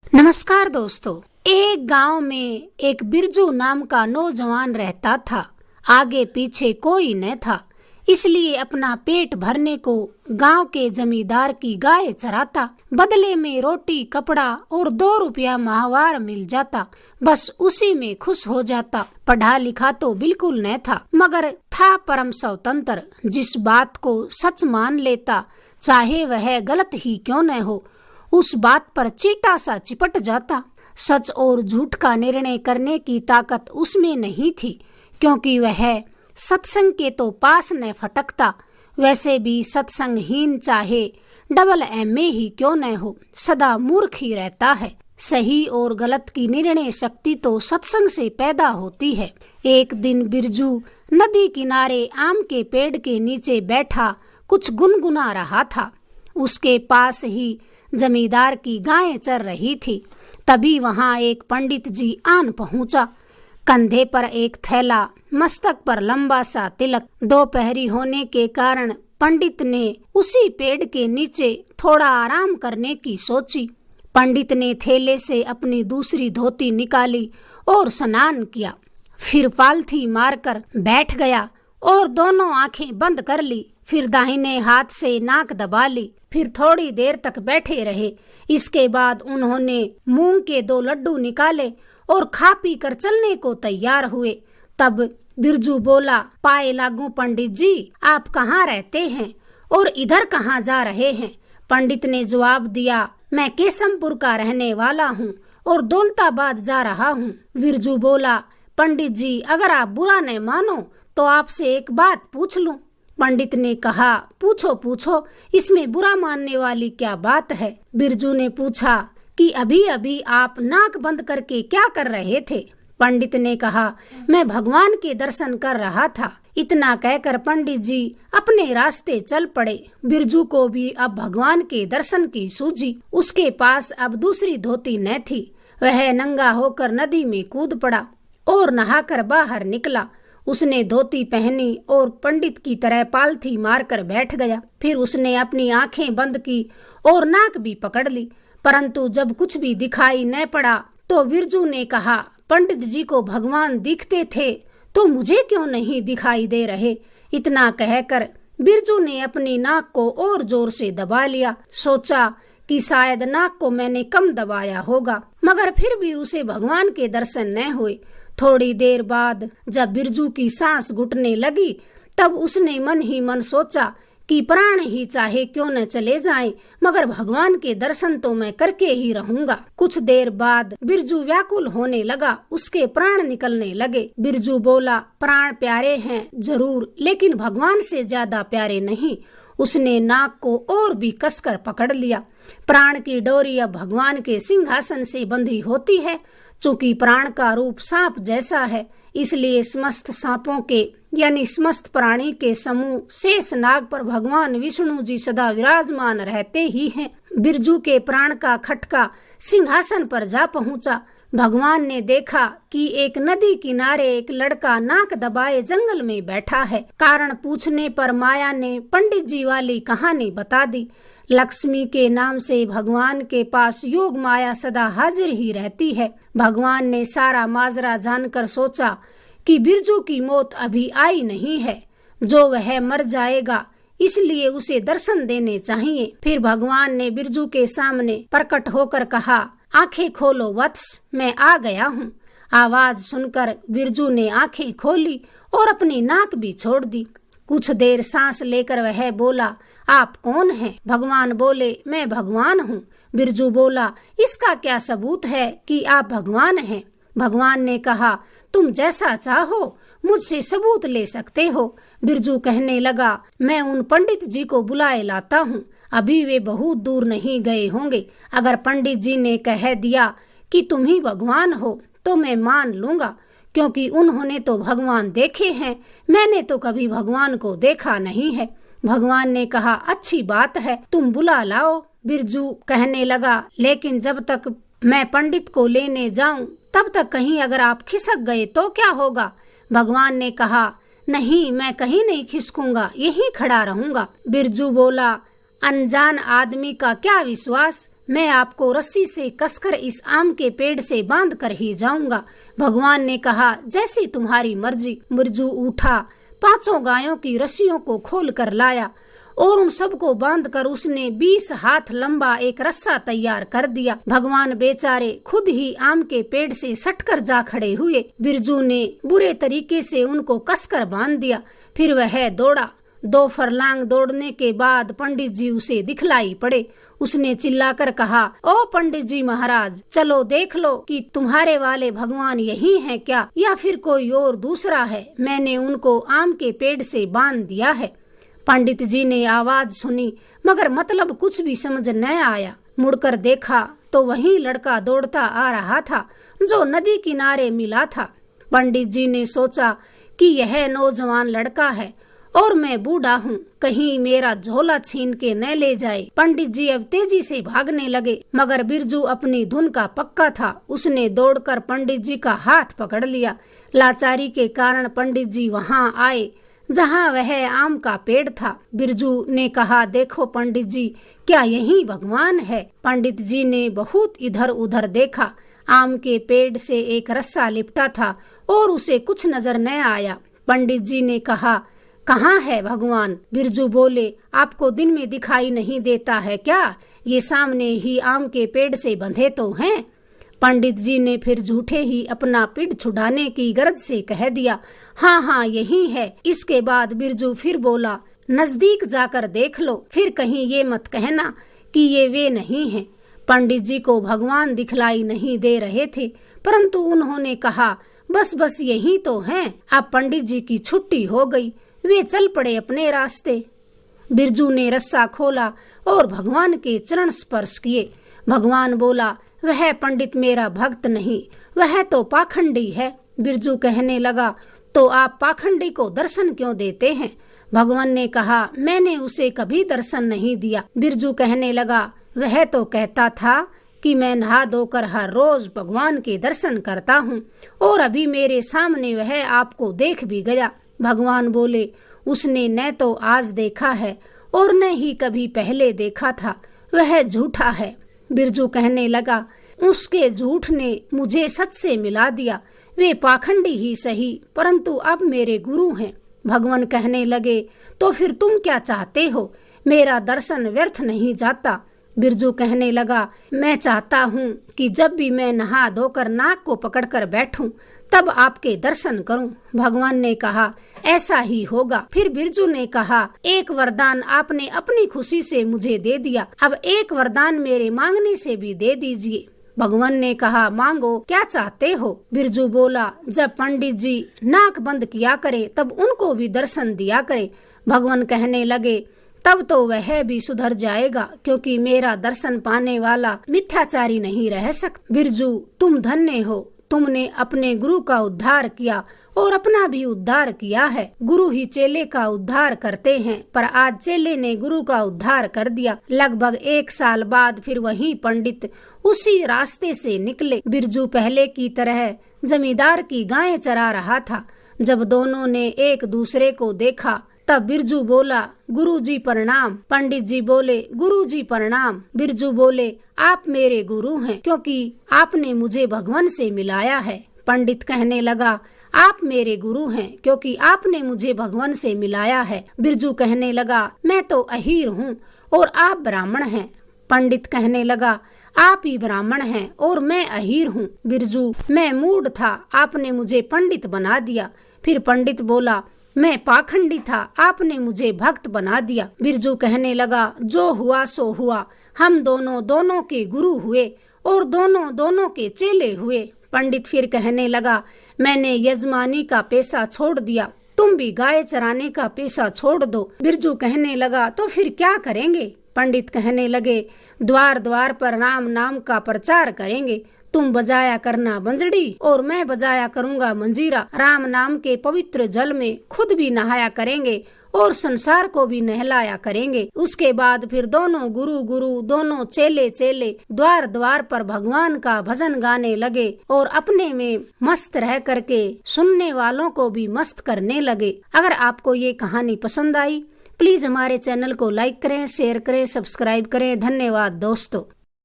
नमस्कार दोस्तों। एक गांव में एक बिरजू नाम का नौजवान रहता था। आगे पीछे कोई न था, इसलिए अपना पेट भरने को गांव के जमींदार की गाय चराता। बदले में रोटी, कपड़ा और 2 रुपया माहवार मिल जाता। बस उसी में खुश हो जाता। पढ़ा लिखा तो बिल्कुल न था, मगर था परम स्वतंत्र। जिस बात को सच मान लेता, चाहे वह गलत ही क्यों न हो, उस बात पर चींटा सा चिपट जाता। सच और झूठ का निर्णय करने की ताकत उसमें नहीं थी, क्योंकि वह सत्संग के तो पास न फटकता। वैसे भी सत्संगहीन चाहे डबल MA ही क्यों न हो, सदा मूर्ख ही रहता है। सही और गलत की निर्णय शक्ति तो सत्संग से पैदा होती है। एक दिन बिरजू नदी किनारे आम के पेड़ के नीचे बैठा कुछ गुनगुना रहा था। उसके पास ही जमींदार की गायें चर रही थी। तभी वहां एक पंडित जी आन पहुंचा। कंधे पर एक थैला, मस्तक पर लंबा सा तिलक। दोपहरी होने के कारण पंडित ने उसी पेड़ के नीचे थोड़ा आराम करने की सोची। पंडित ने थैले से अपनी दूसरी धोती निकाली और स्नान किया। फिर पालथी मारकर बैठ गया और दोनों आंखें बंद कर ली। फिर दाहिने हाथ से नाक दबा ली। फिर थोड़ी देर तक बैठे रहे। इसके बाद उन्होंने मूंग के 2 लड्डू निकाले और खा पी कर चलने को तैयार हुए। तब बिरजू बोला, पाए लागू पंडित जी, आप कहाँ रहते हैं और इधर कहाँ जा रहे हैं? पंडित ने जवाब दिया, मैं केसमपुर का रहने वाला हूँ और दौलताबाद जा रहा हूँ। बिरजू बोला, पंडित जी, अगर आप बुरा न मानो तो आपसे एक बात पूछ लूं। पंडित ने कहा, पूछो पूछो, इसमें बुरा मानने वाली क्या बात है? बिरजू ने पूछा कि अभी अभी आप नाक बंद करके क्या कर रहे थे? पंडित ने कहा, मैं भगवान के दर्शन कर रहा था। इतना कहकर पंडित जी अपने रास्ते चल पड़े। बिरजू को भी अब भगवान के दर्शन की सूझी। उसके पास अब दूसरी धोती न थी। वह नंगा होकर नदी में कूद पड़ा और नहाकर बाहर निकला। उसने धोती पहनी और पंडित की तरह पालथी मारकर बैठ गया। फिर उसने अपनी आंखें बंद की और नाक भी पकड़ ली, परंतु जब कुछ भी दिखाई न पड़ा तो बिरजू ने कहा, पंडित जी को भगवान दिखते थे तो मुझे क्यों नहीं दिखाई दे रहे? इतना कहकर बिरजू ने अपनी नाक को और जोर से दबा लिया। सोचा कि शायद नाक को मैंने कम दबाया होगा, मगर फिर भी उसे भगवान के दर्शन न हुए। थोड़ी देर बाद जब बिरजू की सांस घुटने लगी, तब उसने मन ही मन सोचा कि प्राण ही चाहे क्यों न चले जाएं, मगर भगवान के दर्शन तो मैं करके ही रहूंगा। कुछ देर बाद बिरजू व्याकुल होने लगा। उसके प्राण निकलने लगे। बिरजू बोला, प्राण प्यारे हैं जरूर, लेकिन भगवान से ज्यादा प्यारे नहीं। उसने नाक को और भी कसकर पकड़ लिया। प्राण की डोरी अब भगवान के सिंहासन से बंधी होती है। चूंकि प्राण का रूप सांप जैसा है, इसलिए समस्त सांपों के यानी समस्त प्राणी के समूह शेष नाग पर भगवान विष्णु जी सदा विराजमान रहते ही हैं। बिरजू के प्राण का खटका सिंहासन पर जा पहुंचा। भगवान ने देखा कि एक नदी किनारे एक लड़का नाक दबाए जंगल में बैठा है। कारण पूछने पर माया ने पंडित जी वाली कहानी बता दी। लक्ष्मी के नाम से भगवान के पास योग माया सदा हाजिर ही रहती है। भगवान ने सारा माजरा जानकर सोचा कि बिरजू की मौत अभी आई नहीं है, जो वह मर जाएगा, इसलिए उसे दर्शन देने चाहिए। फिर भगवान ने बिरजू के सामने प्रकट होकर कहा, आंखें खोलो वत्स, मैं आ गया हूँ। आवाज सुनकर बिरजू ने आंखें खोली और अपनी नाक भी छोड़ दी। कुछ देर सांस लेकर वह बोला, आप कौन हैं? भगवान बोले, मैं भगवान हूँ। बिरजू बोला, इसका क्या सबूत है कि आप भगवान हैं? भगवान ने कहा, तुम जैसा चाहो मुझसे सबूत ले सकते हो। बिरजू कहने लगा, मैं उन पंडित जी को बुलाए लाता हूँ। अभी वे बहुत दूर नहीं गए होंगे। अगर पंडित जी ने कह दिया कि तुम ही भगवान हो तो मैं मान लूंगा, क्योंकि उन्होंने तो भगवान देखे हैं, मैंने तो कभी भगवान को देखा नहीं है। भगवान ने कहा, अच्छी बात है, तुम बुला लाओ। बिरजू कहने लगा, लेकिन जब तक मैं पंडित को लेने जाऊं तब तक कहीं अगर आप खिसक गए तो क्या होगा? भगवान ने कहा, नहीं, मैं कहीं नहीं खिसकूंगा, यहीं खड़ा रहूंगा। बिरजू बोला, अनजान आदमी का क्या विश्वास, मैं आपको रस्सी से कसकर इस आम के पेड़ से बांध कर ही जाऊंगा। भगवान ने कहा, जैसी तुम्हारी मर्जी। बिरजू उठा, 5 गायों की रस्सियों को खोल कर लाया और उन सबको बांधकर उसने 20 हाथ लंबा एक रस्सा तैयार कर दिया। भगवान बेचारे खुद ही आम के पेड़ से सटकर जा खड़े हुए। बिरजू ने बुरे तरीके से उनको कसकर बांध दिया। फिर वह दौड़ा। 2 फरलांग दौड़ने के बाद पंडित जी उसे दिखलाई पड़े। उसने चिल्लाकर कहा, ओ पंडित जी महाराज, चलो देख लो कि तुम्हारे वाले भगवान यही हैं क्या या फिर कोई और दूसरा है। मैंने उनको आम के पेड़ से बांध दिया है। पंडित जी ने आवाज सुनी मगर मतलब कुछ भी समझ न आया। मुड़कर देखा तो वही लड़का दौड़ता आ रहा था जो नदी किनारे मिला था। पंडित जी ने सोचा कि यह नौजवान लड़का है और मैं बूढ़ा हूँ, कहीं मेरा झोला छीन के न ले जाए। पंडित जी अब तेजी से भागने लगे मगर बिरजू अपनी धुन का पक्का था। उसने दौड़कर पंडित जी का हाथ पकड़ लिया। लाचारी के कारण पंडित जी वहाँ आए जहाँ वह आम का पेड़ था। बिरजू ने कहा, देखो पंडित जी, क्या यही भगवान है? पंडित जी ने बहुत इधर उधर देखा। आम के पेड़ से एक रस्सा लिपटा था और उसे कुछ नजर न आया। पंडित जी ने कहा, कहाँ है भगवान? बिरजू बोले, आपको दिन में दिखाई नहीं देता है क्या? ये सामने ही आम के पेड़ से बंधे तो हैं। पंडित जी ने फिर झूठे ही अपना पिंड छुड़ाने की गरज से कह दिया, हाँ हाँ यही है। इसके बाद बिरजू फिर बोला, नजदीक जाकर देख लो, फिर कहीं ये मत कहना कि ये वे नहीं हैं। पंडित जी को भगवान दिखलाई नहीं दे रहे थे, परंतु उन्होंने कहा, बस बस यही तो हैं। अब पंडित जी की छुट्टी हो गई। वे चल पड़े अपने रास्ते। बिरजू ने रस्सा खोला और भगवान के चरण स्पर्श किए। भगवान बोला, वह पंडित मेरा भक्त नहीं, वह तो पाखंडी है। बिरजू कहने लगा, तो आप पाखंडी को दर्शन क्यों देते हैं? भगवान ने कहा, मैंने उसे कभी दर्शन नहीं दिया। बिरजू कहने लगा, वह तो कहता था कि मैं नहा धोकर हर रोज भगवान के दर्शन करता हूँ और अभी मेरे सामने वह आपको देख भी गया। भगवान बोले, उसने न तो आज देखा है और न ही कभी पहले देखा था, वह झूठा है। बिरजू कहने लगा, उसके झूठ ने मुझे सच से मिला दिया। वे पाखंडी ही सही, परंतु अब मेरे गुरु हैं। भगवान कहने लगे, तो फिर तुम क्या चाहते हो? मेरा दर्शन व्यर्थ नहीं जाता। बिरजू कहने लगा, मैं चाहता हूँ कि जब भी मैं नहा धोकर नाक को पकड़कर बैठूं तब आपके दर्शन करूं। भगवान ने कहा, ऐसा ही होगा। फिर बिरजू ने कहा, एक वरदान आपने अपनी खुशी से मुझे दे दिया, अब एक वरदान मेरे मांगने से भी दे दीजिए। भगवान ने कहा, मांगो, क्या चाहते हो? बिरजू बोला, जब पंडित जी नाक बंद किया करे तब उनको भी दर्शन दिया करे। भगवान कहने लगे, तब तो वह भी सुधर जाएगा, क्योंकि मेरा दर्शन पाने वाला मिथ्याचारी नहीं रह सकता। बिरजू, तुम धन्य हो, तुमने अपने गुरु का उद्धार किया और अपना भी उद्धार किया है। गुरु ही चेले का उद्धार करते हैं, पर आज चेले ने गुरु का उद्धार कर दिया। लगभग 1 साल बाद फिर वही पंडित उसी रास्ते से निकले। बिरजू पहले की तरह जमींदार की गायें चरा रहा था। जब दोनों ने एक दूसरे को देखा तब बिरजू बोला, गुरुजी प्रणाम। पंडित जी बोले, गुरुजी प्रणाम। बिरजू बोले, आप मेरे गुरु हैं, क्योंकि आपने मुझे भगवान से मिलाया है। पंडित कहने लगा, आप मेरे गुरु हैं, क्योंकि आपने मुझे भगवान से मिलाया है। बिरजू कहने लगा, मैं तो अहीर हूँ और आप ब्राह्मण हैं। पंडित कहने लगा, आप ही ब्राह्मण हैं और मैं अहीर हूँ। बिरजू, मैं मूढ़ था, आपने मुझे पंडित बना दिया। फिर पंडित बोला, मैं पाखंडी था, आपने मुझे भक्त बना दिया। बिरजू कहने लगा, जो हुआ सो हुआ, हम दोनों के गुरु हुए और दोनों के चेले हुए। पंडित फिर कहने लगा, मैंने यजमानी का पेशा छोड़ दिया, तुम भी गाय चराने का पेशा छोड़ दो। बिरजू कहने लगा, तो फिर क्या करेंगे? पंडित कहने लगे, द्वार द्वार पर राम नाम का प्रचार करेंगे। तुम बजाया करना बंजड़ी और मैं बजाया करूंगा मंजीरा। राम नाम के पवित्र जल में खुद भी नहाया करेंगे और संसार को भी नहलाया करेंगे। उसके बाद फिर दोनों गुरु गुरु, दोनों चेले चेले द्वार द्वार पर भगवान का भजन गाने लगे और अपने में मस्त रह करके सुनने वालों को भी मस्त करने लगे। अगर आपको ये कहानी पसंद आई, प्लीज हमारे चैनल को लाइक करें, शेयर करें, सब्सक्राइब करें। धन्यवाद दोस्तों।